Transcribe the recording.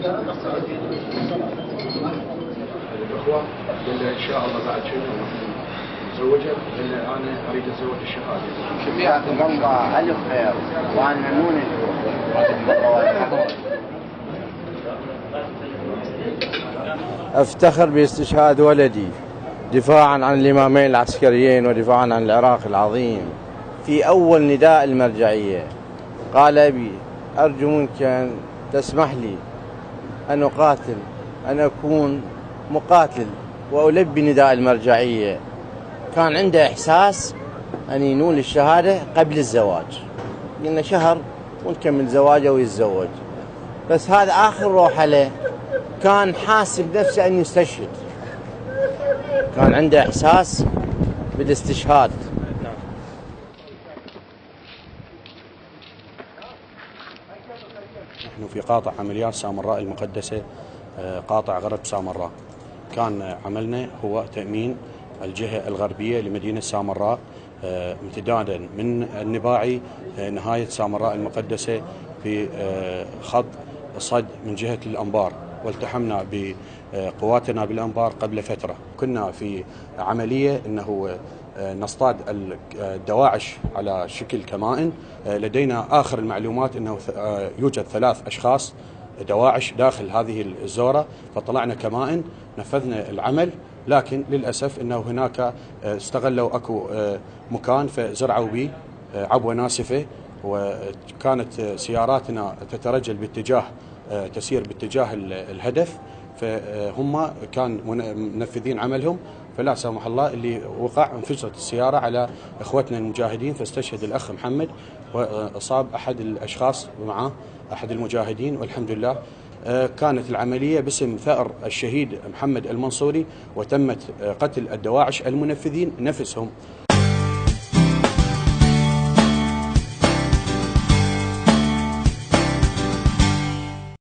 الاخوه قال له ان شاء الله بعد شهر متزوجه، قال له انا اريد اتزوج الشهاده. شبيهه الله الف خير وانا مو نشوف. افتخر باستشهاد ولدي دفاعا عن الامامين العسكريين ودفاعا عن العراق العظيم. في اول نداء المرجعيه قال ابي ارجو منك ان تسمح لي ان اقاتل، ان اكون مقاتل والبي نداء المرجعيه. كان عنده احساس ان ينول الشهاده قبل الزواج، قلنا شهر ونكمل زواجه ويتزوج، بس هذا اخر روحه له. كان حاسب نفسه ان يستشهد، كان عنده احساس بالاستشهاد. نحن في قاطع عمليات سامراء المقدسة، قاطع غرب سامراء. كان عملنا هو تأمين الجهة الغربية لمدينة سامراء، امتدادا من النباعي نهاية سامراء المقدسة بخط صد من جهة الأنبار، والتحمنا بقواتنا بالأنبار قبل فترة. كنا في عملية أنه نصطاد الدواعش على شكل كمائن. لدينا آخر المعلومات أنه يوجد 3 أشخاص دواعش داخل هذه الزورة، فطلعنا كمائن نفذنا العمل، لكن للأسف أنه هناك استغلوا أكو مكان فزرعوا به عبوة ناسفة، وكانت سياراتنا تترجل باتجاه تسير باتجاه الهدف، فهم كان منفذين عملهم، فلا سمح الله اللي وقع انفجرت السيارة على اخوتنا المجاهدين، فاستشهد الاخ محمد واصاب احد الاشخاص معه احد المجاهدين، والحمد لله. كانت العملية باسم ثأر الشهيد محمد المنصوري، وتمت قتل الدواعش المنفذين نفسهم.